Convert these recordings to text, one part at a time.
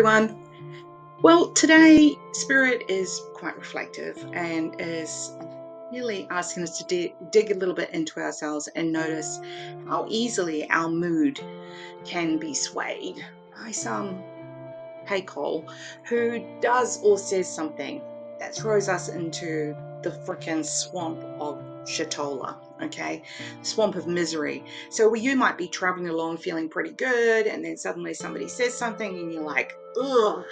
Everyone. Well, today Spirit is quite reflective and is really asking us to dig a little bit into ourselves and notice how easily our mood can be swayed by some hey Cole who does or says something that throws us into the frickin' swamp of shitola, okay? Swamp of misery. So you might be traveling along feeling pretty good, and then suddenly somebody says something and you're like, ugh,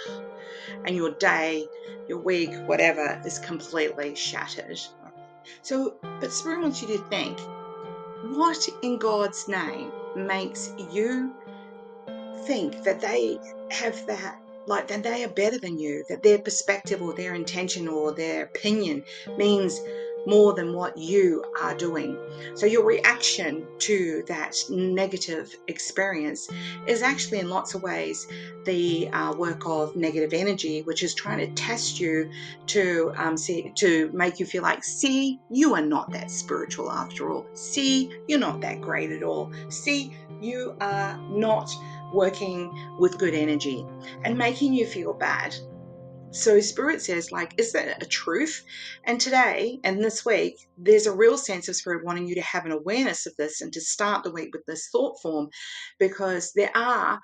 and your day, your week, whatever is completely shattered. So, but Spirit wants you to think, what in God's name makes you think that they have that, like that they are better than you, that their perspective or their intention or their opinion means more than what you are doing. So your reaction to that negative experience is actually in lots of ways the work of negative energy, which is trying to test you to make you feel like, see, you are not that spiritual after all. See, you're not that great at all. See, you are not working with good energy and making you feel bad. So Spirit says, like, is that a truth? And today and this week, there's a real sense of Spirit wanting you to have an awareness of this and to start the week with this thought form, because there are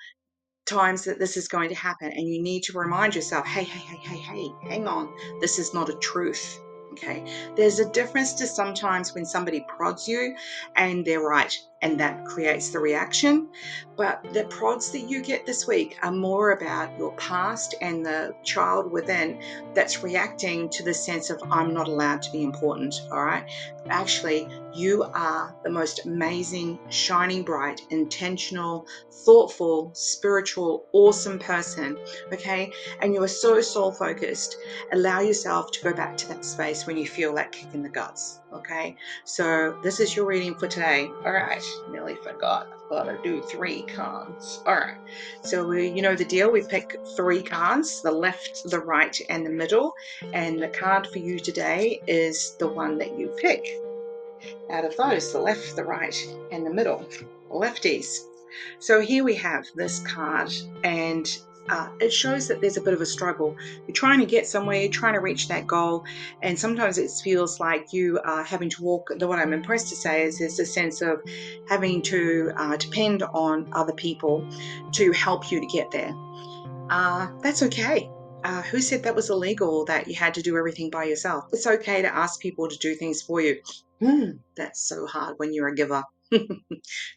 times that this is going to happen and you need to remind yourself, hey, hang on, this is not a truth. Okay, there's a difference to sometimes when somebody prods you and they're right and that creates the reaction, but the prods that you get this week are more about your past and the child within that's reacting to the sense of, I'm not allowed to be important. All right, actually you are the most amazing, shining bright, intentional, thoughtful, spiritual, awesome person, okay? And you are so soul focused. Allow yourself to go back to that space when you feel that kick in the guts, okay? So this is your reading for today. All right, nearly forgot. I've got to do 3 cards. All right. So you know the deal. We pick 3 cards: the left, the right, and the middle. And the card for you today is the one that you pick out of those: the left, the right, and the middle. Lefties. So here we have this card, and it shows that there's a bit of a struggle. You're trying to get somewhere, you're trying to reach that goal, and sometimes it feels like you are having to walk. What I'm impressed to say is there's a sense of having to depend on other people to help you to get there. That's okay. Who said that was illegal, that you had to do everything by yourself? It's okay to ask people to do things for you. That's so hard when you're a giver.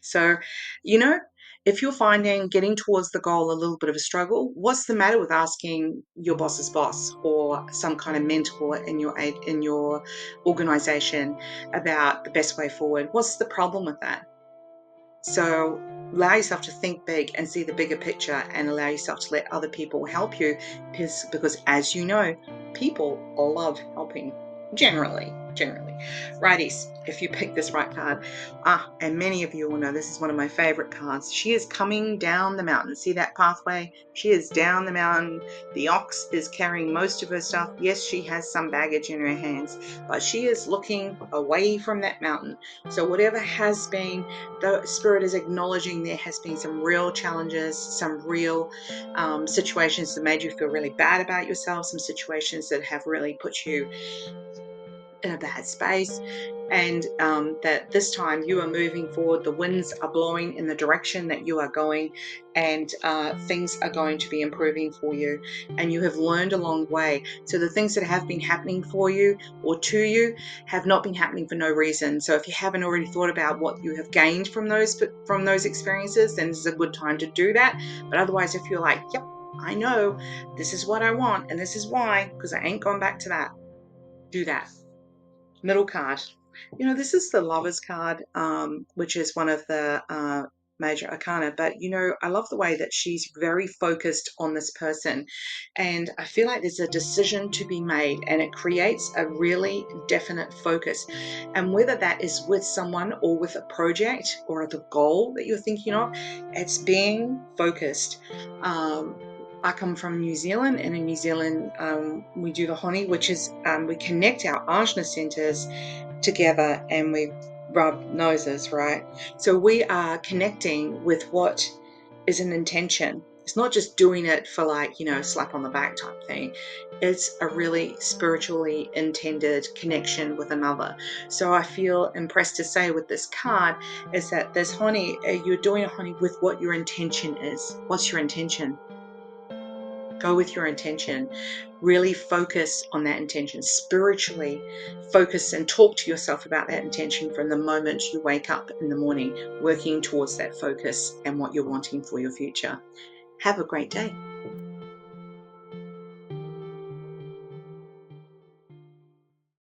So, you know, if you're finding getting towards the goal a little bit of a struggle, what's the matter with asking your boss's boss or some kind of mentor in your organization about the best way forward? What's the problem with that? So allow yourself to think big and see the bigger picture, and allow yourself to let other people help you, because as you know, people love helping generally. Righties, if you pick this right card, and many of you will know this is one of my favorite cards. She is coming down the mountain. See that pathway? She is down the mountain. The ox is carrying most of her stuff. Yes, she has some baggage in her hands, but she is looking away from that mountain. So whatever has been, the Spirit is acknowledging there has been some real challenges, some real situations that made you feel really bad about yourself, some situations that have really put you in a bad space, and that this time you are moving forward. The winds are blowing in the direction that you are going, and things are going to be improving for you, and you have learned along the way. So the things that have been happening for you or to you have not been happening for no reason. So if you haven't already thought about what you have gained from those experiences, then this is a good time to do that. But otherwise, if you're like, yep, I know this is what I want and this is why, because I ain't going back to that, do that. Middle card. This is the Lover's card, which is one of the major arcana. But, I love the way that she's very focused on this person. And I feel like there's a decision to be made, and it creates a really definite focus. And whether that is with someone or with a project or the goal that you're thinking of, it's being focused. I come from New Zealand, and in New Zealand, we do the honi, which is we connect our ajna centers together and we rub noses, right? So we are connecting with what is an intention. It's not just doing it for, like, slap on the back type thing. It's a really spiritually intended connection with another. So I feel impressed to say with this card is that this honey, you're doing a honey with what your intention is. What's your intention? Go with your intention. Really focus on that intention. Spiritually focus and talk to yourself about that intention from the moment you wake up in the morning, working towards that focus and what you're wanting for your future. Have a great day.